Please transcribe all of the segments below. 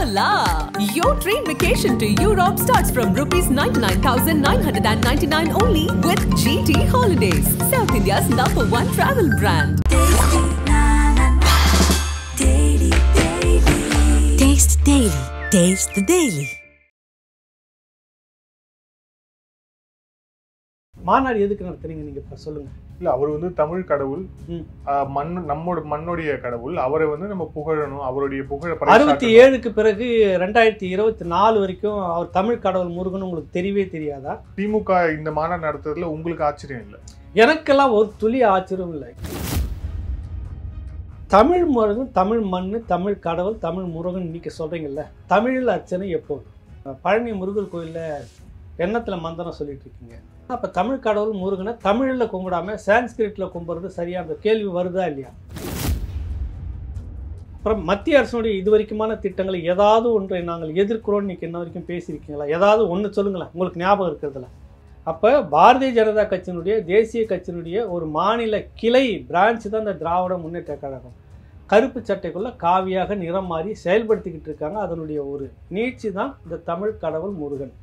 la! Your train vacation to Europe starts from rupees 99,999 only with GT Holidays, South India's #1 travel brand. Taste Daily. Taste the Daily. மாநாடு எதுக்கு நடத்துறீங்க நீங்க இப்ப சொல்லுங்க. இல்ல அவர் வந்து தமிழ் கடவுள், நம்மோட மண்ணுடைய கடவுள். அவரை வந்து நம்ம புகழணும், அவருடைய புகழ 67க்கு பிறகு 2024 வரைக்கும் அவர் தமிழ் கடவுள் முருகன் உங்களுக்கு தெரியவே தெரியாதா? திமுக இந்த மாநாடு நடத்துறதுல உங்களுக்கு ஆச்சரியம் இல்லை? எனக்கெல்லாம் ஒரு துளி ஆச்சரியம் இல்லை. தமிழ் முருகன், தமிழ் மண்ணு, தமிழ் கடவுள், தமிழ் முருகன் இன்னைக்கு சொல்றீங்கல்ல, தமிழில் அர்ச்சனை எப்போது? பழனி முருகன் கோயில்ல எண்ணத்துல மந்திரம் சொல்லிட்டு இருக்கீங்க. அப்ப தமிழ் கடவுள் முருகனை தமிழில் கும்பிடாம சான்ஸ்கிரிட்ல கும்பிடுறது சரியா? அந்த கேள்வி வருதா இல்லையா? அப்புறம் மத்திய அரசுடைய இது வரைக்குமான திட்டங்களை ஏதாவது ஒன்றை நாங்கள் எதிர்க்கிறோம் இன்னைக்கு என்ன வரைக்கும் பேசியிருக்கீங்களா? ஏதாவது ஒன்று சொல்லுங்களேன் உங்களுக்கு ஞாபகம் இருக்கிறதுல. அப்போ பாரதிய ஜனதா கட்சியினுடைய, தேசிய கட்சியினுடைய ஒரு மாநில கிளை பிரான்ச் தான் இந்த திராவிட முன்னேற்ற கழகம். கருப்பு சட்டைக்குள்ள காவியாக நிறம் மாறி செயல்படுத்திக்கிட்டு இருக்காங்க. அதனுடைய ஒரு நீட்சி தான் இந்த தமிழ் கடவுள் முருகன்.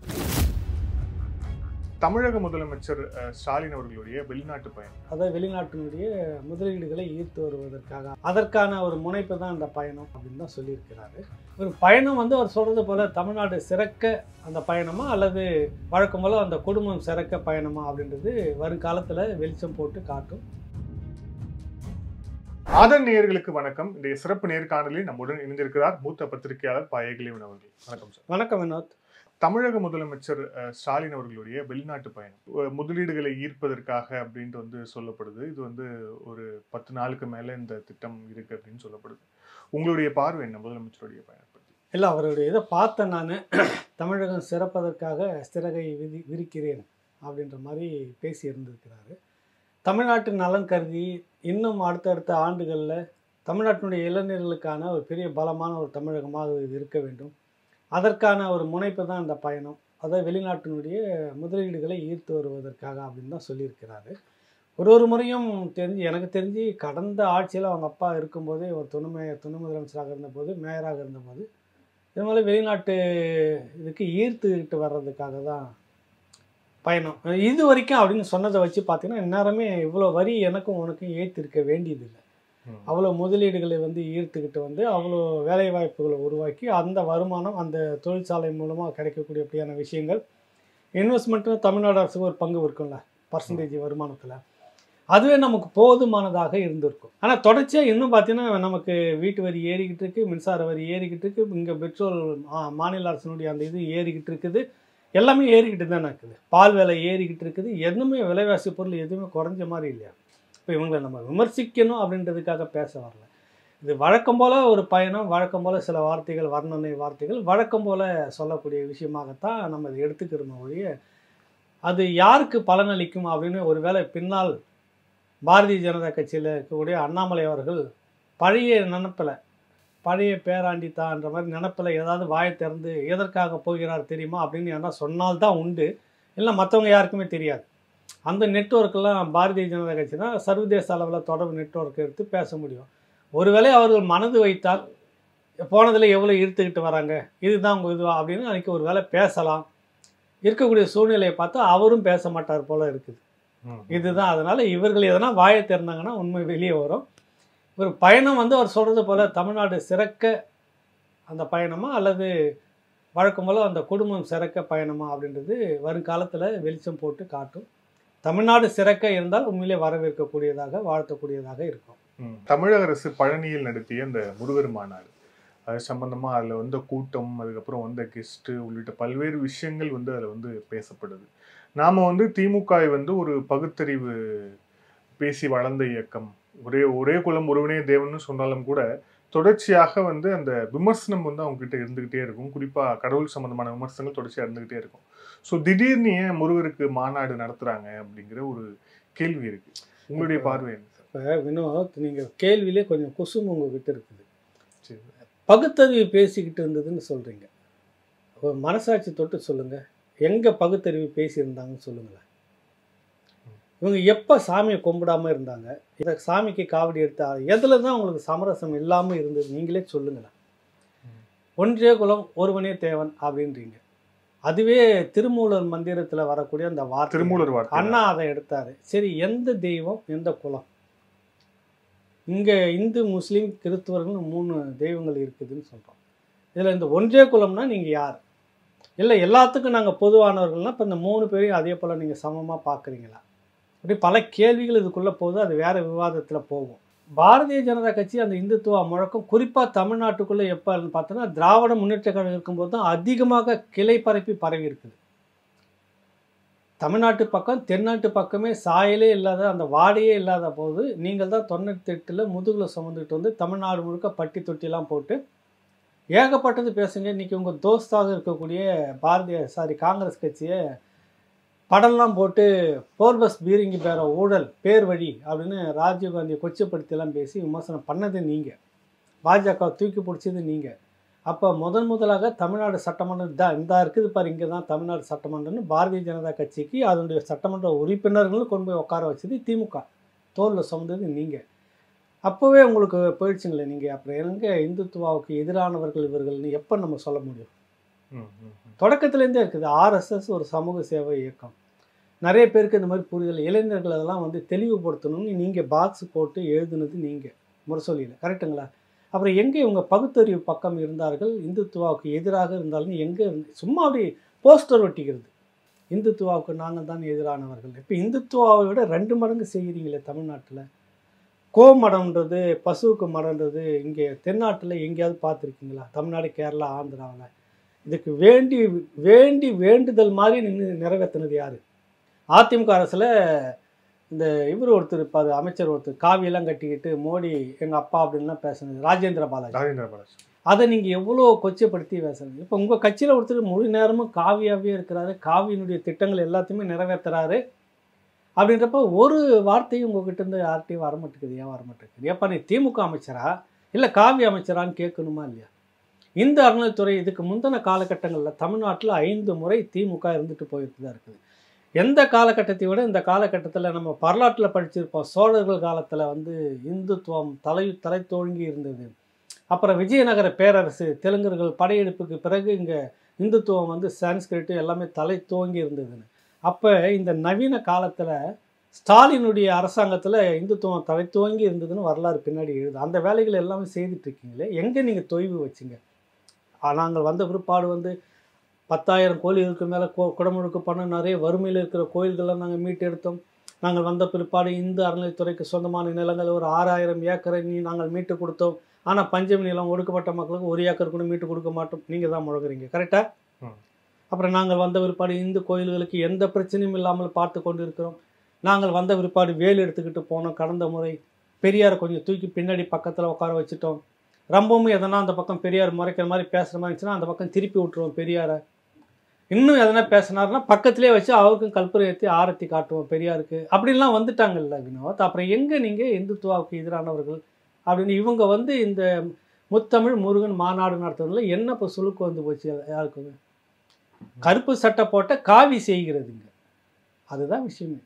தமிழக முதலமைச்சர் ஸ்டாலின் அவர்களுடைய வெளிநாட்டு பயணம், அதாவது வெளிநாட்டினுடைய முதலீடுகளை ஈர்த்து வருவதற்காக அதற்கான ஒரு முனைப்பு தான் இந்த பயணம் அப்படின்னு தான் சொல்லியிருக்கிறாரு. ஒரு பயணம் வந்து அவர் சொல்றது போல தமிழ்நாடு சிறக்க அந்த பயணமா அல்லது வழக்கம் போல அந்த குடும்பம் சிறக்க பயணமா அப்படின்றது வருங்காலத்தில் வெளிச்சம் போட்டு காட்டும். ஆதன் நேயர்களுக்கு வணக்கம். இந்த சிறப்பு நேர்காணலில் நம்முடன் இணைந்திருக்கிறார் மூத்த பத்திரிகையாளர் பாயகிலிவன் அவர்கள். வணக்கம் சார். வணக்கம் வினோத். தமிழக முதலமைச்சர் ஸ்டாலின் அவர்களுடைய வெளிநாட்டு பயணம் முதலீடுகளை ஈர்ப்பதற்காக அப்படின்ட்டு வந்து சொல்லப்படுது. இது வந்து ஒரு 10 நாளுக்கு மேலே இந்த திட்டம் இருக்கு அப்படின்னு சொல்லப்படுது. உங்களுடைய பார்வை என்ன முதலமைச்சருடைய பயணம் பற்றி? இல்லை, அவருடைய இதை பார்த்தேன் நான். தமிழகம் சிறப்பதற்காக சிறகை விரிக்கிறேன் அப்படின்ற மாதிரி பேசி இருந்திருக்கிறாரு. தமிழ்நாட்டின் நலன் கருதி இன்னும் அடுத்தடுத்த ஆண்டுகளில் தமிழ்நாட்டினுடைய இளைஞர்களுக்கான ஒரு பெரிய பலமான ஒரு தமிழகமாக இது இருக்க வேண்டும். அதற்கான ஒரு முனைப்பு தான் இந்த பயணம். அதாவது வெளிநாட்டினுடைய முதலீடுகளை ஈர்த்து வருவதற்காக அப்படின்னு தான் சொல்லியிருக்கிறாரு. ஒரு முறையும் எனக்கு தெரிஞ்சு கடந்த ஆட்சியில் அவங்க அப்பா இருக்கும்போதே ஒரு துணை முதலமைச்சராக இருந்தபோது, மேயராக இருந்தபோது இது மாதிரி வெளிநாட்டு இதுக்கு ஈர்த்துக்கிட்டு வர்றதுக்காக தான் பயணம். இது வரைக்கும் அப்படின்னு சொன்னதை வச்சு பார்த்தீங்கன்னா இந்நேரமே இவ்வளோ வரி எனக்கும் உனக்கும் ஏற்றிருக்க வேண்டியதில்லை. அவ்வளோ முதலீடுகளை வந்து ஈர்த்துக்கிட்டு வந்து அவ்வளோ வேலை வாய்ப்புகளை உருவாக்கி அந்த வருமானம் அந்த தொழிற்சாலை மூலமாக கிடைக்கக்கூடிய அப்படியான விஷயங்கள் இன்வெஸ்ட்மெண்ட்டு தமிழ்நாடு அரசுக்கு ஒரு பங்கு இருக்கும்ல, பர்சன்டேஜ் வருமானத்தில். அதுவே நமக்கு போதுமானதாக இருந்திருக்கும். ஆனால் தொடர்ச்சியாக இன்னும் பார்த்தீங்கன்னா நமக்கு வீட்டு வரி ஏறிக்கிட்டு இருக்குது, மின்சார வரி ஏறிக்கிட்டு இருக்குது, இங்கே பெட்ரோல் மாநில அரசினுடைய அந்த இது ஏறிக்கிட்டு இருக்குது, எல்லாமே ஏறிக்கிட்டு தானே இருக்குது. பால் விலை ஏறிக்கிட்டு இருக்குது. எதுவுமே விலைவாசி பொருள் எதுவுமே குறைஞ்ச மாதிரி இல்லையா? இப்போ இவங்களை நம்ம விமர்சிக்கணும் அப்படின்றதுக்காக பேச வரல. இது வழக்கம் போல் ஒரு பயணம், வழக்கம் போல் சில வார்த்தைகள், வர்ணனை வார்த்தைகள் வழக்கம் போல் சொல்லக்கூடிய விஷயமாகத்தான் நம்ம இதை எடுத்துக்கிறோம் ஒழிய அது யாருக்கு பலனளிக்கும் அப்படின்னு ஒரு வேளை பின்னால் பாரதிய ஜனதா கட்சியில் இருக்கக்கூடிய அண்ணாமலை அவர்கள் பழைய நினப்பில், பழைய பேராண்டித்தான்ற மாதிரி நினப்பில் ஏதாவது வாயை திறந்து எதற்காக போகிறார் தெரியுமா அப்படின்னு யாரா சொன்னால்தான் உண்டு. இல்லை மற்றவங்க யாருக்குமே தெரியாது. அந்த நெட்வொர்க்கெல்லாம் பாரதிய ஜனதா கட்சி தான் சர்வதேச அளவில் தொடர்பு நெட்வொர்க் எடுத்து பேச முடியும். ஒருவேளை அவர்கள் மனது வைத்தால் போனதில் எவ்வளோ ஈர்த்துக்கிட்டு வராங்க, இதுதான் உங்கள் இதுவா அப்படின்னு அன்றைக்கி ஒரு வேளை பேசலாம். இருக்கக்கூடிய சூழ்நிலையை பார்த்தா அவரும் பேச மாட்டார் போல் இருக்குது. இதுதான். அதனால் இவர்கள் எதனா வாயை திறந்தாங்கன்னா உண்மை வெளியே வரும். ஒரு பயணம் வந்து அவர் சொல்கிறது போல் தமிழ்நாடு சிறக்க அந்த பயணமா அல்லது வழக்கம் போல் அந்த குடும்பம் சிறக்க பயணமா அப்படின்றது வருங்காலத்தில் வெளிச்சம் போட்டு காட்டும். தமிழ்நாடு சிறக்க இருந்தால் உண்மையிலே வரவேற்கக்கூடியதாக, வாழ்த்தக்கூடியதாக இருக்கும். தமிழக அரசு பழனியில் நடத்திய இந்த முருகர் மாநாடு அது சம்பந்தமாக அதில் வந்து கூட்டம், அதுக்கப்புறம் வந்து கெஸ்ட்டு உள்ளிட்ட பல்வேறு விஷயங்கள் வந்து அதில் வந்து பேசப்படுது. நாம் வந்து திமுக வந்து ஒரு பகுத்தறிவு பேசி வளர்ந்த இயக்கம், ஒரே குலம் ஒருவனே தேவன்னு சொன்னாலும் கூட தொடர்ச்சியாக வந்து அந்த விமர்சனம் வந்து அவங்ககிட்ட இருந்துகிட்டே இருக்கும். குறிப்பாக கடவுள் சம்பந்தமான விமர்சனங்கள் தொடர்ச்சியாக இருந்துகிட்டே இருக்கும். ஸோ திடீர்னு ஏன் முருகருக்கு மாநாடு நடத்துகிறாங்க அப்படிங்கிற ஒரு கேள்வி இருக்குது. உங்களுடைய பார்வை என்ன சார்? இப்போ வினோத், நீங்கள் கேள்வியிலே கொஞ்சம் குசும் உங்ககிட்ட இருக்குது. சரி, பகுத்தறிவு பேசிக்கிட்டு இருந்ததுன்னு சொல்கிறீங்க. மனசாட்சி தொட்டு சொல்லுங்கள், எங்கே பகுத்தறிவு பேசியிருந்தாங்கன்னு சொல்லுங்களேன். இவங்க எப்போ சாமியை கும்பிடாமல் இருந்தாங்க, இதை சாமிக்கு காவடி எடுத்தாங்க, எதில் தான் உங்களுக்கு சமரசம் இல்லாமல் இருந்தது நீங்களே சொல்லுங்களேன். ஒன்றே குலம் ஒருவனே தேவன் அப்படின்றீங்க. அதுவே திருமூலர் மந்திரத்தில் வரக்கூடிய அந்த வார்த்தை, திருமூலர் வார்த்தை அண்ணா அதை எடுத்தாரு. சரி, எந்த தெய்வம் எந்த குலம்? இங்கே இந்து முஸ்லீம் கிறிஸ்துவர்கள் 3 தெய்வங்கள் இருக்குதுன்னு சொல்கிறோம். இதில் இந்த ஒன்றே குலம்னா நீங்கள் யார்? இல்லை எல்லாத்துக்கும் நாங்கள் பொதுவானவர்கள்னால் இப்போ இந்த 3 பேரையும் அதே போல் நீங்கள் சமமாக பார்க்குறீங்களா? அப்படி பல கேள்விகள் இதுக்குள்ளே போகுது. அது வேறு விவாதத்தில் போகும். பாரதிய ஜனதா கட்சி அந்த இந்துத்துவ முழக்கம் குறிப்பாக தமிழ்நாட்டுக்குள்ளே எப்போன்னு பார்த்தோன்னா திராவிட முன்னேற்ற கழகம் இருக்கும்போது தான் அதிகமாக கிளை பரவி இருக்குது. தமிழ்நாட்டு பக்கம் தென்னாட்டு பக்கமே சாயலே இல்லாத அந்த வாடையே இல்லாத போது நீங்கள் தான் 98ல் முதுகில் சுமந்துக்கிட்டு வந்து தமிழ்நாடு முழுக்க பட்டி தொட்டிலாம் போட்டு ஏகப்பட்டது பேசுங்க. இன்றைக்கி உங்கள் தோஸ்தாக இருக்கக்கூடிய காங்கிரஸ் கட்சியை படம்லாம் போட்டு 4 பஸ் பீரிங்கி பேர ஊழல் பேர் வழி அப்படின்னு ராஜீவ்காந்தியை கொச்சப்படுத்தியெல்லாம் பேசி விமர்சனம் பண்ணது நீங்கள், பாஜக தூக்கி பிடிச்சது நீங்கள். அப்போ முதலாக தமிழ்நாடு சட்டமன்றம் இந்த இருக்குது பாரு, இங்கே தான் தமிழ்நாடு சட்டமன்றம்னு பாரதிய ஜனதா கட்சிக்கு அதனுடைய சட்டமன்ற உறுப்பினர்களும் கொண்டு போய் உட்கார வச்சது திமுக, தோளில் சுமந்தது நீங்கள். அப்போவே உங்களுக்கு போயிடுச்சுங்களே, நீங்கள் அப்புறம் எங்கே இந்துத்துவாவுக்கு எதிரானவர்கள் இவர்கள்னு எப்போ நம்ம சொல்ல முடியும்? தொடக்கத்துலேருந்தே இருக்குது. RSS ஒரு சமூக சேவை இயக்கம். நிறைய பேருக்கு இந்த மாதிரி புரிதல், இளைஞர்கள் அதெல்லாம் வந்து தெளிவுபடுத்தணும்னு நீங்கள் பாக்ஸ் போட்டு எழுதுனது நீங்கள் முரசொலியில், கரெக்டுங்களா? அப்புறம் எங்கே இவங்க பகுத்தறிவு பக்கம் இருந்தார்கள், இந்துத்துவாவுக்கு எதிராக இருந்தாலும் எங்கே சும்மா அப்படி போஸ்டர் ஒட்டிக்கிறது, இந்துத்துவாவுக்கு நாங்கள் தான் எதிரானவர்கள். இப்போ இந்துத்துவாவை விட 2 மடங்கு செய்கிறீங்களே தமிழ்நாட்டில். கோமடம்ன்றது பசுவுக்கு மடம்ன்றது இங்கே தென்னாட்டில் எங்கேயாவது பார்த்துருக்கீங்களா? தமிழ்நாடு, கேரளா, ஆந்திராவில் இதுக்கு வேண்டுதல் மாதிரி நின்று நிறைவேற்றினது யார்? அதிமுக அரசில் இந்த இவர் ஒருத்தர் இருப்பார், அமைச்சர் ஒருத்தர், காவியெல்லாம் கட்டிக்கிட்டு மோடி எங்கள் அப்பா அப்படின்லாம் பேசுனது ராஜேந்திர பாலாஜி. அதை நீங்கள் எவ்வளோ கொச்சைப்படுத்தி பேசுறது. இப்போ உங்கள் கட்சியில் ஒருத்தர் முழு நேரமும் காவியாகவே இருக்கிறாரு, காவியினுடைய திட்டங்கள் எல்லாத்தையுமே நிறைவேற்றுறாரு. அப்படின்றப்ப ஒரு வார்த்தையும் உங்ககிட்ட இருந்து யார்கிட்டையும் வரமாட்டேங்குது. ஏன் வரமாட்டேங்குது? ஏப்பா நீ திமுக அமைச்சரா இல்லை காவி அமைச்சரான்னு கேட்கணுமா இல்லையா? இந்த அறநிலைத்துறை இதுக்கு முந்தின காலகட்டங்களில் தமிழ்நாட்டில் 5 முறை திமுக இருந்துட்டு போயிட்டு தான் இருக்குது. எந்த காலகட்டத்தை விட இந்த காலகட்டத்தில் நம்ம வரலாற்றில் படிச்சிருப்போம், சோழர்கள் காலத்தில் வந்து இந்துத்துவம் தலை தோங்கி இருந்தது. அப்புறம் விஜயநகர பேரரசு தெலுங்கர்கள் படையெடுப்புக்கு பிறகு இங்கே இந்துத்துவம் வந்து சான்ஸ்கிரிட்டு எல்லாமே தலை தோங்கி இருந்ததுன்னு. அப்போ இந்த நவீன காலத்தில் ஸ்டாலினுடைய அரசாங்கத்தில் இந்துத்துவம் தலை துவங்கி இருந்ததுன்னு வரலாறு பின்னாடி எழுது. அந்த வேலைகள் எல்லாமே செய்துட்ருக்கீங்களே, எங்கே நீங்கள் தொய்வு வச்சிங்க? நாங்கள் வந்த பிற்பாடு வந்து 10,000 கோயில்களுக்கு மேலே குடமுழுக்கு பண்ண நிறைய வறுமையில் இருக்கிற கோயில்கள்லாம் நாங்கள் மீட்டு எடுத்தோம். நாங்கள் வந்த பிற்பாடு இந்து அறநிலைத்துறைக்கு சொந்தமான நிலங்கள் ஒரு 6,000 ஏக்கரை நாங்கள் மீட்டு கொடுத்தோம். ஆனால் பஞ்சமி நிலம் ஒடுக்கப்பட்ட மக்களுக்கு 1 ஏக்கர் கூட மீட்டு கொடுக்க மாட்டோம், நீங்கள் தான் முழங்குறீங்க, கரெக்டாக? அப்புறம் நாங்கள் வந்த பிற்பாடு இந்து கோயில்களுக்கு எந்த பிரச்சனையும் இல்லாமல் பார்த்து கொண்டு இருக்கிறோம். நாங்கள் வந்த பிற்பாடு வேல் எடுத்துக்கிட்டு போனோம். கடந்த முறை பெரியாரை கொஞ்சம் தூக்கி பின்னாடி பக்கத்தில் உட்கார வச்சுட்டோம். ரொம்பவும் எதனா அந்த பக்கம் பெரியார் முறைக்கிற மாதிரி பேசுகிற மாதிரி இருந்துச்சுன்னா அந்த பக்கம் திருப்பி விட்டுருவோம் பெரியாரை. இன்னும் எதனா பேசினார்னா பக்கத்துலேயே வச்சு அவருக்கும் கற்பூரம் ஏற்றி ஆரத்தி காட்டுவோம் பெரியாருக்கு. அப்படின்லாம் வந்துட்டாங்கல்ல வினோத். அப்புறம் எங்கே நீங்கள் இந்துத்துவாவுக்கு எதிரானவர்கள் அப்படின்னு இவங்க வந்து இந்த முத்தமிழ் முருகன் மாநாடு நடத்துறதுல என்ன இப்போ சுழுக்கு வந்து போச்சு யாருக்குங்க? கருப்பு சட்டை போட்ட காவி செய்கிறதுங்க, அதுதான் விஷயமே.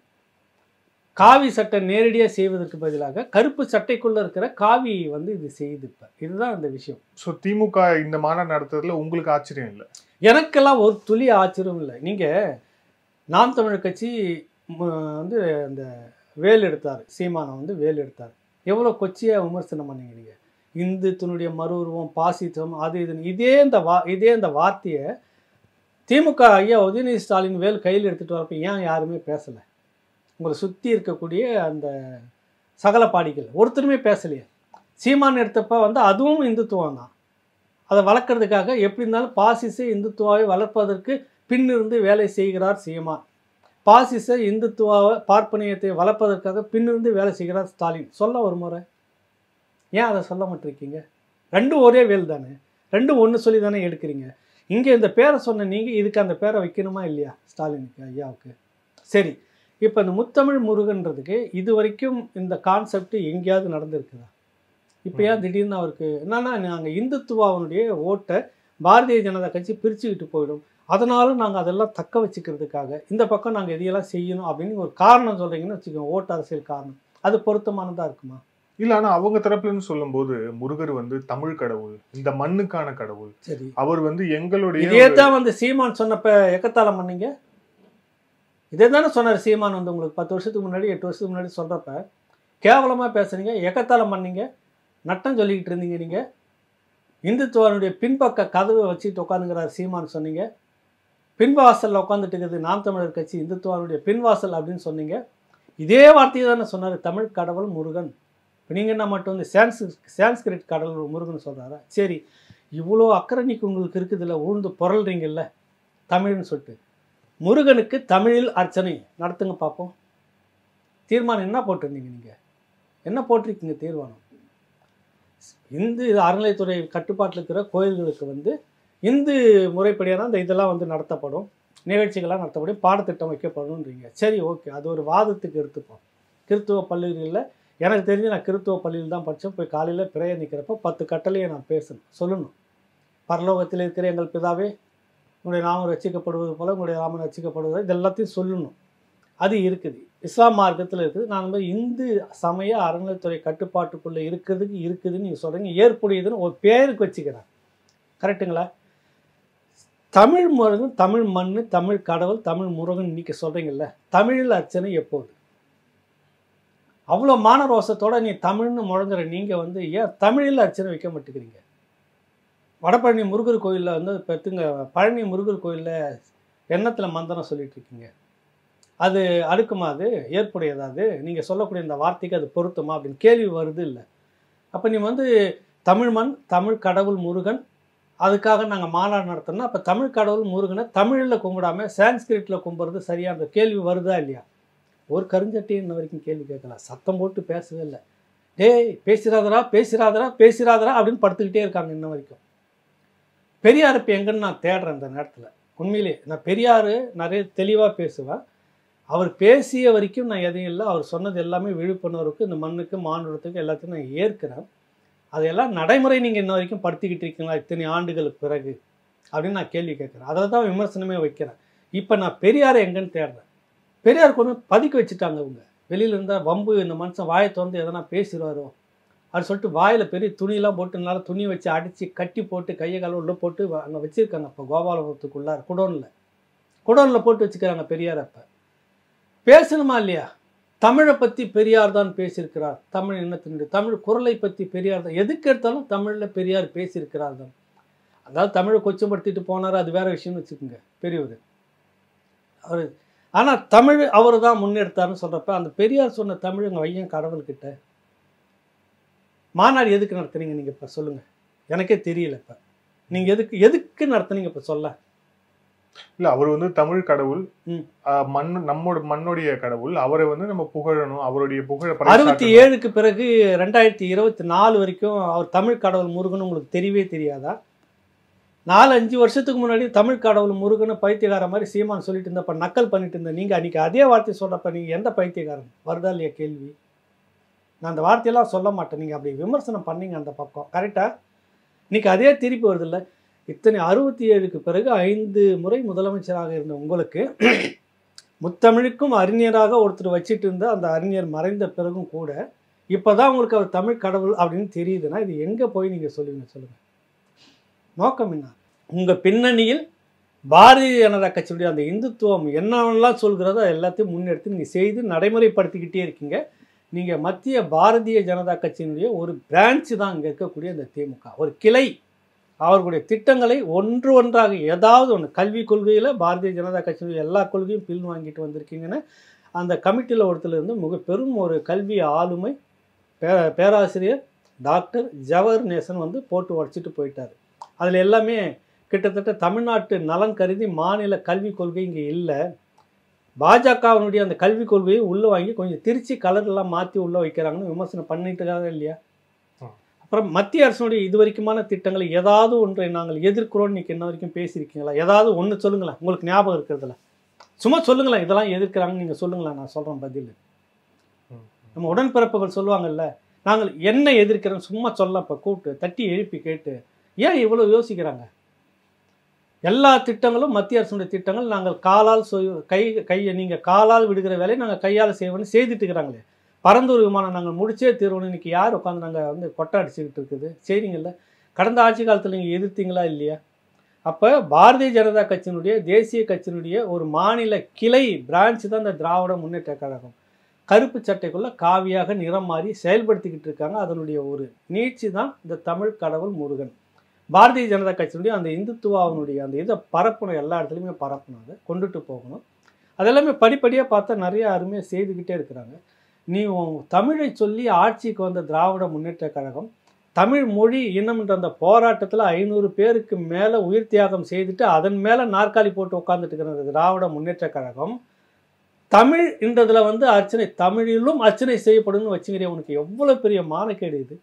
காவி சட்டை நேரடியாக செய்வதற்கு பதிலாக கருப்பு சட்டைக்குள்ளே இருக்கிற காவி வந்து இது செய்யுது. இப்போ இதுதான் அந்த விஷயம். ஸோ திமுக இந்த மாநாடு நடத்துறதுல உங்களுக்கு ஆச்சரியம் இல்லை? எனக்கெல்லாம் ஒரு துளி ஆச்சரியம் இல்லை. நீங்கள் நாம் தமிழர் கட்சி வந்து அந்த வேல் எடுத்தார், சீமானம் வந்து வேல் எடுத்தார். எவ்வளோ கொச்சியாக விமர்சனம் பண்ணீங்க நீங்கள்? இந்துத்தினுடைய மறு உருவம், பாசிசம், அது இதுன்னு இதே இந்த வார்த்தையை திமுக ஐயா உதயநிதி ஸ்டாலின் வேல் கையில் எடுத்துகிட்டு வரப்போ ஏன் யாருமே பேசலை? உங்களை சுற்றி இருக்கக்கூடிய அந்த சகல பாடிகள் ஒருத்தருமே பேசலையே. சீமான் எடுத்தப்போ வந்து அதுவும் இந்துத்துவம் தான். அதை வளர்க்குறதுக்காக எப்படி இருந்தாலும் பாசிச இந்துத்துவாவை வளர்ப்பதற்கு பின்னிருந்து வேலை செய்கிறார் சீமான். பாசிச இந்துத்துவாவை பார்ப்பனியத்தை வளர்ப்பதற்காக பின்னிருந்து வேலை செய்கிறார் ஸ்டாலின். சொல்ல ஒரு முறை ஏன் அதை சொல்ல மாட்டிருக்கீங்க? ரெண்டும் ஒரே வேல் தானே, ரெண்டும் ஒன்று சொல்லி தானே எடுக்கிறீங்க. இங்கே இந்த பேரை சொன்ன நீங்கள் இதுக்கு அந்த பேரை வைக்கணுமா இல்லையா ஸ்டாலினுக்கு ஐயாவுக்கு? சரி, இப்போ இந்த முத்தமிழ் முருகன்றதுக்கு இது வரைக்கும் இந்த கான்செப்ட் எங்கேயாவது நடந்திருக்குதா? இப்போ ஏன் திடீர்னு அவருக்கு என்னன்னா, நாங்கள் இந்துத்துவாவுடைய ஓட்டை பாரதிய ஜனதா கட்சி பிரிச்சுக்கிட்டு போயிடும், அதனாலும் நாங்கள் அதெல்லாம் தக்க வச்சுக்கிறதுக்காக இந்த பக்கம் நாங்கள் எதையெல்லாம் செய்யணும் அப்படின்னு ஒரு காரணம் சொல்கிறீங்கன்னு வச்சுக்கோங்க, ஓட்டு அரசியல் காரணம். அது பொருத்தமானதாக இருக்குமா? இல்ல ஆனா அவங்க தரப்புலன்னு சொல்லும்போது முருகர் வந்து தமிழ் கடவுள், இந்த மண்ணுக்கான கடவுள். சரி, அவர் வந்து எங்களுடைய இதே தான் வந்து சீமான் சொன்னப்ப எக்கத்தாளம் பண்ணீங்க. இதே தானே சொன்னார் சீமான் வந்து உங்களுக்கு 10 வருஷத்துக்கு முன்னாடி 8 வருஷத்துக்கு முன்னாடி சொல்கிறப்ப கேவலமாக பேசுனீங்க, எக்கத்தாளம் பண்ணீங்க, நட்டம் சொல்லிக்கிட்டு இருந்தீங்க. நீங்கள் இந்துத்துவனுடைய பின்பக்க கதவை வச்சுட்டு உட்காந்துங்கிறார் சீமான் சொன்னீங்க. பின்வாசலில் உட்காந்துட்டு இருக்குது நாம் தமிழர் கட்சி இந்துத்துவனுடைய பின்வாசல் அப்படின்னு சொன்னீங்க. இதே வார்த்தையை தானே சொன்னார் தமிழ் கடவுள் முருகன். இப்போ நீங்கள் என்ன மட்டும் வந்து சான்ஸ்கிரிட் கடவுள் முருகன் சொல்கிறாரா? சரி, இவ்வளோ அக்கறைக்கு உங்களுக்கு இருக்குதுல்ல, உழுந்து புரள்றீங்கல்ல தமிழ்னு சொல்லிட்டு, முருகனுக்கு தமிழில் அர்ச்சனை நடத்துங்க பார்ப்போம். தீர்மானம் என்ன போட்டிருந்தீங்க? நீங்கள் என்ன போட்டிருக்கீங்க தீர்மானம்? இந்து அறநிலையத்துறை கட்டுப்பாட்டில் இருக்கிற கோயில்களுக்கு வந்து இந்து முறைப்படியான அந்த இதெல்லாம் வந்து நடத்தப்படும், நிகழ்ச்சிகள்லாம் நடத்தப்படும், பாடத்திட்டம் வைக்கப்படும்ன்றீங்க. சரி, ஓகே, அது ஒரு வாதத்துக்கு எடுத்துப்போம். கிறித்துவ பள்ளிகளில் எனக்கு தெரிஞ்சு நான் கிறித்துவ பள்ளியில் தான் படித்தேன். போய் காலையில் பிரேயர் நிற்கிறப்போ 10 கட்டளையை நான் பேசணும், சொல்லணும். பரலோகத்தில் இருக்கிற எங்கள் பிதாவே, உங்களுடைய நாமம் ரட்சிக்கப்படுவது போல உங்களுடைய நாமம் ரட்சிக்கப்படுவது, இது எல்லாத்தையும் சொல்லணும். அது இருக்குது, இஸ்லாம் மார்க்கத்தில் இருக்குது. நான் வந்து இந்து சமய அறநிலைத்துறை கட்டுப்பாட்டுக்குள்ளே இருக்குதுன்னு நீங்கள் சொல்கிறீங்க, ஏற்புடையதுன்னு ஒரு பேருக்கு வச்சுக்கிறேன். கரெக்டுங்களா? தமிழ் முருகன், தமிழ் மண், தமிழ் கடவுள், தமிழ் முருகன் இன்னைக்கு சொல்கிறீங்கல்ல, தமிழில் அர்ச்சனை எப்போது? அவ்வளோ மான ரோசத்தோடு நீ தமிழ்னு முழங்குற நீங்கள் வந்து ஏன் தமிழில் அர்ச்சனை வைக்க மாட்டேங்கிறீங்க? வடபழனி முருகர் கோயிலில் வந்து பெற்றுங்க, பழனி முருகர் கோயிலில் எண்ணத்தில் மந்திரம் சொல்லிட்டு இருக்கீங்க. அது அடுக்குமா? அது ஏற்புடையதா? அது நீங்கள் சொல்லக்கூடிய இந்த வார்த்தைக்கு அது பொருத்தமா அப்படின்னு கேள்வி வருது இல்லை? அப்போ நீ வந்து தமிழ் மண், தமிழ் கடவுள் முருகன், அதுக்காக நாங்கள் மாநாடு நடத்தோம்னா அப்போ தமிழ் கடவுள் முருகனை தமிழில் கும்பிடாமல் சான்ஸ்கிரிட்டில் கும்பிட்றது சரியான கேள்வி வருதா இல்லையா? ஒரு கருஞ்சட்டி இன்ன வரைக்கும் கேள்வி கேட்கலாம், சத்தம் போட்டு பேசவே இல்லை. டேய் பேசிடாதரா பேசிடாதரா பேசிடாதரா அப்படின்னு படுத்துக்கிட்டே இருக்காங்க இன்ன வரைக்கும். பெரியார் இப்போ எங்கன்னு நான் தேடுறேன் இந்த நேரத்தில். உண்மையிலே நான் பெரியார் நிறைய தெளிவாக பேசுவேன். அவர் பேசிய வரைக்கும் நான் எதையும் இல்லை, அவர் சொன்னது எல்லாமே விழிப்புணர்வுக்கு, இந்த மண்ணுக்கு மானுடத்துக்கு எல்லாத்தையும் நான் ஏற்கிறேன். அதையெல்லாம் நடைமுறை நீங்கள் இன்ன வரைக்கும் படுத்திக்கிட்டு இருக்கீங்களா இத்தனை ஆண்டுகளுக்கு பிறகு அப்படின்னு நான் கேள்வி கேட்குறேன். அதை தான் விமர்சனமே வைக்கிறேன். இப்போ நான் பெரியாரை எங்கன்னு தேடுறேன். பெரியார் கொண்டு பதுக்கி வச்சுட்டாங்க அவங்க. வெளியில் இருந்தால் வம்பு, இந்த மனுஷன் வாயை திறந்து எதனா பேசிடுவாரோ அப்படின்னு சொல்லிட்டு வாயில் பெரிய துணியெல்லாம் போட்டு நல்லா துணி வச்சு அடித்து கட்டி போட்டு கையை கால உள்ள போட்டு அங்கே வச்சுருக்காங்க. இப்போ கோபாலபுரத்துக்குள்ளார குடோனில் போட்டு வச்சுக்கிறாங்க பெரியார். அப்போ பேசணுமா இல்லையா? தமிழை பற்றி பெரியார் தான் பேசியிருக்கிறார், தமிழ் இனத்தினுடைய தமிழ் குரலை பற்றி பெரியார் தான், எதுக்கு எடுத்தாலும் தமிழில் பெரியார் பேசியிருக்கிறார் தான். அதாவது தமிழை கொச்சப்படுத்திட்டு போனார், அது வேறு விஷயம்னு வச்சுக்கோங்க பெரியவர் அவர். ஆனால் தமிழ் அவர் தான் முன்னெடுத்தார்னு சொல்கிறப்ப அந்த பெரியார் சொன்ன தமிழ் எங்கள் வையன் கடவுள்கிட்ட மாநாடு எதுக்கு நடத்துனீங்க நீங்கள்? இப்போ சொல்லுங்கள், எனக்கே தெரியல. இப்போ நீங்கள் எதுக்கு நடத்துனீங்க இப்போ சொல்ல? இல்ல அவர் வந்து தமிழ் கடவுள், நம்மோட மண்ணுடைய கடவுள், அவரை வந்து நம்ம புகழணும், அவருடைய புகழ 67க்கு பிறகு 2024 வரைக்கும் அவர் தமிழ் கடவுள் முருகன் உங்களுக்கு தெரியவே தெரியாதா? 4-5 வருஷத்துக்கு முன்னாடி தமிழ் கடவுள் முருகனை பைத்தியக்கார மாதிரி சீமான் சொல்லிட்டு இருந்தப்ப நக்கல் பண்ணிட்டு இருந்த நீங்கள் அன்றைக்கி அதே வார்த்தை சொல்கிறப்ப நீங்கள் எந்த பைத்தியக்காரன்? வருதா இல்லையா கேள்வி? நான் அந்த வார்த்தையெல்லாம் சொல்ல மாட்டேன். நீங்கள் அப்படி விமர்சனம் பண்ணீங்க அந்த பக்கம், கரெக்டாக? இன்றைக்கி அதே திருப்பி வருதில்ல. இத்தனை 67க்கு பிறகு 5 முறை முதலமைச்சராக இருந்த உங்களுக்கு முத்தமிழுக்கும் அறிஞராக ஒருத்தர் வச்சுட்டு இருந்த அந்த அறிஞர் மறைந்த பிறகும் கூட இப்போ தான் உங்களுக்கு அவர் தமிழ் கடவுள் அப்படின்னு தெரியுதுன்னா இது எங்கே போய் நீங்கள் சொல்லுங்கள். நோக்கம் என்ன? உங்கள் பின்னணியில் பாரதிய ஜனதா கட்சியுடைய அந்த இந்துத்துவம் என்னென்னலாம் சொல்கிறதோ எல்லாத்தையும் முன்னெடுத்து நீங்கள் செய்து நடைமுறைப்படுத்திக்கிட்டே இருக்கீங்க. நீங்கள் மத்திய பாரதிய ஜனதா கட்சியினுடைய ஒரு பிரான்ச்சு தான் இங்கே இருக்கக்கூடிய இந்த திமுக, ஒரு கிளை. அவர்களுடைய திட்டங்களை ஒன்றாக ஏதாவது ஒன்று, கல்விக் கொள்கையில் பாரதிய ஜனதா கட்சியினுடைய எல்லா கொள்கையும் பின் வாங்கிட்டு வந்திருக்கீங்கன்னு அந்த கமிட்டியில் ஒருத்தர் இருந்து மிக பெரும் ஒரு கல்வி ஆளுமை பேராசிரியர் டாக்டர் ஜவஹர் நேசன் வந்து போட்டு உடச்சிட்டு போயிட்டார். அதில் எல்லாமே கிட்டத்தட்ட தமிழ்நாட்டு நலன் கருதி மாநில கல்விக் கொள்கை இங்கே இல்லை, பாஜகவினுடைய அந்த கல்விக் கொள்கையை உள்ளே வாங்கி கொஞ்சம் திருச்சி கலர்லாம் மாற்றி உள்ளே வைக்கிறாங்கன்னு விமர்சனம் பண்ணிட்டுருக்காங்க இல்லையா? அப்புறம் மத்திய அரசுடைய இது வரைக்குமான திட்டங்களை ஏதாவது ஒன்றை நாங்கள் எதிர்க்கிறோன்னு இன்றைக்கி என்ன வரைக்கும் பேசியிருக்கீங்களா? ஏதாவது ஒன்று சொல்லுங்களேன், உங்களுக்கு ஞாபகம் இருக்கிறதுல சும்மா சொல்லுங்களேன், இதெல்லாம் எதிர்க்கிறாங்கன்னு நீங்கள் சொல்லுங்களேன், நான் சொல்கிறேன் பதில். நம்ம உடன்பிறப்புகள் சொல்லுவாங்கல்ல, நாங்கள் என்ன எதிர்க்கிறோன்னு சும்மா சொல்லலாம். இப்போ கூப்பிட்டு தட்டி எழுப்பி கேட்டு ஏன் இவ்வளோ யோசிக்கிறாங்க? எல்லா திட்டங்களும் மத்திய அரசுடைய திட்டங்கள் நாங்கள் காலால் கையை நீங்கள் காலால் விடுகிற வேலையை நாங்கள் கையால் செய்வோன்னு செய்துட்டு இருக்கிறாங்களே. பரந்தூர் விமானம் நாங்கள் முடிச்சே தீர்வோம். இன்றைக்கி யார் உட்காந்து நாங்கள் வந்து கொட்டை அடிச்சுக்கிட்டு இருக்குது? சரிங்கல்ல, கடந்த ஆட்சி காலத்தில் நீங்கள் எதிர்த்தீங்களா இல்லையா? அப்போ பாரதிய ஜனதா கட்சியினுடைய தேசிய கட்சியினுடைய ஒரு மாநில கிளை பிரான்ச்சு தான் இந்த திராவிட முன்னேற்ற கழகம். கருப்பு சட்டைக்குள்ளே காவியாக நிறம் மாறி செயல்படுத்திக்கிட்டு இருக்காங்க. அதனுடைய ஒரு நீட்சி தான் இந்த தமிழ் கடவுள் முருகன். பாரதிய ஜனதா கட்சியினுடைய அந்த இந்துத்துவாவினுடைய அந்த இதை பரப்பணும், எல்லா இடத்துலையுமே பரப்பணும், அதை கொண்டுட்டு போகணும். அதெல்லாமே படிப்படியாக பார்த்தா நிறைய அருமையாக செய்துக்கிட்டே இருக்கிறாங்க. நீ தமிழை சொல்லி ஆட்சிக்கு வந்த திராவிட முன்னேற்ற கழகம் தமிழ் மொழி இனம் என்ற அந்த போராட்டத்தில் 500 பேருக்கு மேலே உயிர் தியாகம் செய்துட்டு அதன் மேலே நாற்காலி போட்டு உட்காந்துட்டு இருக்கிற திராவிட முன்னேற்ற கழகம் தமிழ் என்றதில் வந்து அர்ச்சனை, தமிழிலும் அர்ச்சனை செய்யப்படும்னு வச்சுக்கிறேன். உனக்கு எவ்வளோ பெரிய மானக்கேடு இது!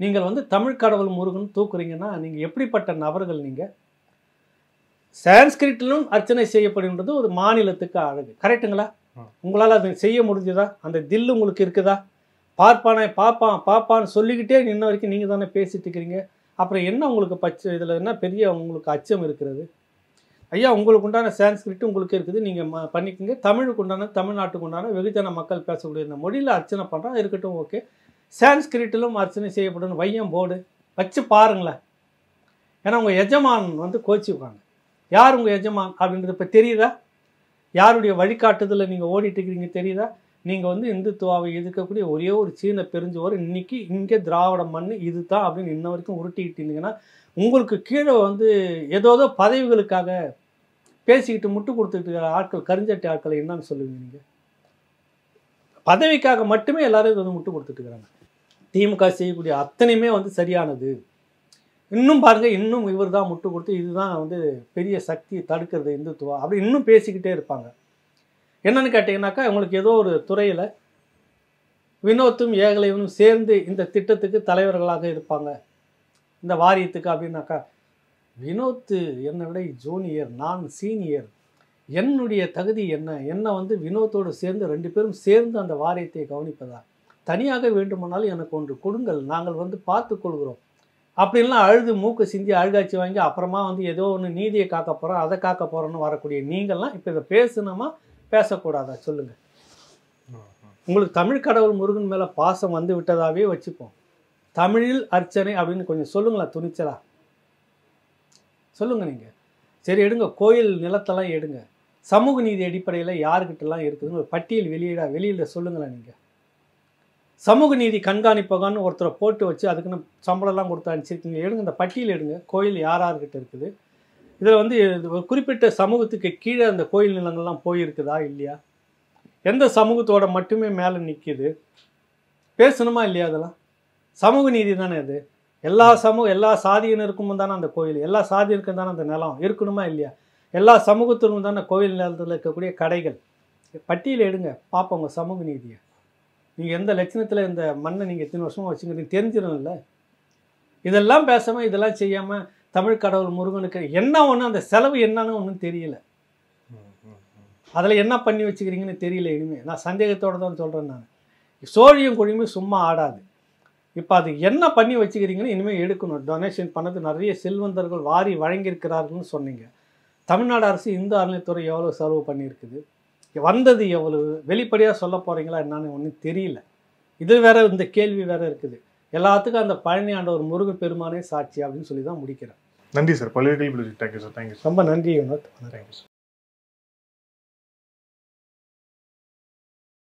நீங்கள் வந்து தமிழ் கடவுள் முருகன் தூக்குறீங்கன்னா நீங்கள் எப்படிப்பட்ட நபர்கள்? நீங்கள் சான்ஸ்கிரிட்டிலும் அர்ச்சனை செய்யப்படுகின்றது ஒரு மாநிலத்துக்கு அழகு. கரெக்டுங்களா? உங்களால் அதை செய்ய முடிஞ்சுதா? அந்த தில்லு உங்களுக்கு இருக்குதா? பார்ப்பானே பாப்பான்னு சொல்லிக்கிட்டே இன்ன வரைக்கும் நீங்கள் தானே பேசிட்டு இருக்கிறீங்க. அப்புறம் என்ன உங்களுக்கு இதில் என்ன பெரிய உங்களுக்கு அச்சம் இருக்கிறது? ஐயா, உங்களுக்கு உண்டான சான்ஸ்கிரிட் உங்களுக்கு இருக்குது, நீங்கள் பண்ணிக்கோங்க. தமிழுக்கு உண்டான, தமிழ்நாட்டுக்கு உண்டான வெகுஜன மக்கள் பேசக்கூடிய இந்த மொழியில் அர்ச்சனை பண்ணுறோம், இருக்கட்டும், ஓகே. சான்ஸ்கிரிட்டிலும் அர்ச்சனை செய்யப்படும் வையம் போர்டு வச்சு பாருங்களேன். ஏன்னா உங்கள் எஜமான் வந்து கோச்சிப்பாங்க. யார் உங்கள் எஜமான் அப்படின்றது இப்போ தெரியுதா? யாருடைய வழிகாட்டுதலில் நீங்கள் ஓடிட்டு இருக்கிறீங்க தெரியுதா? நீங்கள் வந்து இந்துத்துவாவை எதிர்க்கக்கூடிய ஒரே ஒரு சீன பெருஞ்சுவர் இன்னைக்கு இங்கே திராவிட மண் இது தான் அப்படின்னு இன்ன வரைக்கும் உருட்டிக்கிட்டு இருந்தீங்கன்னா உங்களுக்கு கீழே வந்து ஏதோ பதவிகளுக்காக பேசிக்கிட்டு முட்டு கொடுத்துக்கிட்டு இருக்கிற ஆட்கள், கருஞ்சட்டி ஆட்களை என்னன்னு சொல்லுவீங்க நீங்கள்? பதவிக்காக மட்டுமே எல்லாரும் வந்து முட்டு கொடுத்துட்டு இருக்கிறாங்க. திமுக செய்யக்கூடிய அத்தனையுமே வந்து சரியானது. இன்னும் பாருங்கள், இன்னும் இவர் தான் முட்டு கொடுத்து இதுதான் வந்து பெரிய சக்தி தடுக்கிறது இந்துத்துவா அப்படி இன்னும் பேசிக்கிட்டே இருப்பாங்க. என்னன்னு கேட்டிங்கனாக்கா, உங்களுக்கு ஏதோ ஒரு துறையில் வினோத்தும் ஏகலைவனும் சேர்ந்து இந்த திட்டத்துக்கு தலைவர்களாக இருப்பாங்க, இந்த வாரியத்துக்கு அப்படின்னாக்கா, வினோத்து என்னை விட ஜூனியர், நான் சீனியர், என்னுடைய தகுதி என்ன வந்து வினோத்தோடு சேர்ந்து 2 பேரும் சேர்ந்து அந்த வாரியத்தை கவனிப்பதா? தனியாக வேண்டுமானாலும் எனக்கு ஒன்று கொடுங்கள், நாங்கள் வந்து பார்த்து கொள்கிறோம் அப்படின்லாம் அழுது மூக்கு சிந்தி அழுகாட்சி வாங்கி அப்புறமா வந்து ஏதோ ஒன்று நீதியை காக்க போகிறோம், அதை காக்க போகிறோன்னு வரக்கூடிய நீங்கள்லாம் இப்போ இதை பேசணுமா பேசக்கூடாதா சொல்லுங்கள்? உங்களுக்கு தமிழ் கடவுள் முருகன் மேலே பாசம் வந்து விட்டதாகவே வச்சுப்போம். தமிழில் அர்ச்சனை அப்படின்னு கொஞ்சம் சொல்லுங்களேன், துணிச்சலா சொல்லுங்கள். நீங்கள் சரி எடுங்க, கோயில் நிலத்தெல்லாம் எடுங்க, சமூக நீதி அடிப்படையில் யாருக்கிட்டலாம் இருக்குதுன்னு ஒரு பட்டியல் வெளியில் சொல்லுங்களேன். நீங்கள் சமூக நீதி கண்காணிப்பகான்னு ஒருத்தரை போட்டு வச்சு அதுக்குன்னு சம்பளம்லாம் கொடுத்து அனுப்பிச்சிருக்கீங்க, எடுங்க, இந்த பட்டியல் எடுங்க, கோயில் யார்கிட்ட இருக்குது, இதில் வந்து ஒரு குறிப்பிட்ட சமூகத்துக்கு கீழே அந்த கோயில் நிலங்கள்லாம் போயிருக்குதா இல்லையா, எந்த சமூகத்தோட மட்டுமே மேலே நிற்கிது, பேசணுமா இல்லையா? அதெல்லாம் சமூக நீதி தானே. அது எல்லா சாதியினருக்கும் தானே அந்த கோயில், எல்லா சாதியினருக்கும் தானே அந்த நிலம் இருக்கணுமா இல்லையா? எல்லா சமூகத்திற்கும் தானே கோயில் நிலத்தில் இருக்கக்கூடிய கடைகள். பட்டியல் எடுங்க பார்ப்போங்க சமூக நீதியை. நீங்கள் எந்த லட்சணத்தில் இந்த மண்ணை நீங்கள் எத்தனை வருஷமாக வச்சுக்கிறீங்க தெரிஞ்சிடும் இல்லை? இதெல்லாம் பேசாமல் இதெல்லாம் செய்யாமல் தமிழ் கடவுள் முருகனுக்கு என்ன ஒன்று, அந்த செலவு என்னன்னு ஒன்றும் தெரியல, அதில் என்ன பண்ணி வச்சுக்கிறீங்கன்னு தெரியல. இனிமேல் நான் சந்தேகத்தோடு தான் சொல்கிறேன். நான் சோழியும் குழியுமே சும்மா ஆடாது. இப்போ அது என்ன பண்ணி வச்சுக்கிறீங்கன்னு இனிமேல் எடுக்கணும். டொனேஷன் பண்ணது நிறைய செல்வந்தர்கள் வாரி வழங்கியிருக்கிறார்கள்னு சொன்னீங்க. தமிழ்நாடு அரசு இந்து அறநிலையத்துறை எவ்வளோ செலவு பண்ணியிருக்குது, வந்தது எவ்வளவு, வெளிப்படையாக சொல்ல போகிறீங்களா என்னன்னு ஒன்றும் தெரியல. இது வேற, இந்த கேள்வி வேற இருக்குது. எல்லாத்துக்கும் அந்த பழனி ஆண்டவர் முருகன் பெருமானே சாட்சி அப்படின்னு சொல்லி தான் முடிக்கிறேன். நன்றி சார், பல்வேறு கேள்வி. Thank you sir. தேங்க்யூ. ரொம்ப நன்றி வினோத். Thank you sir.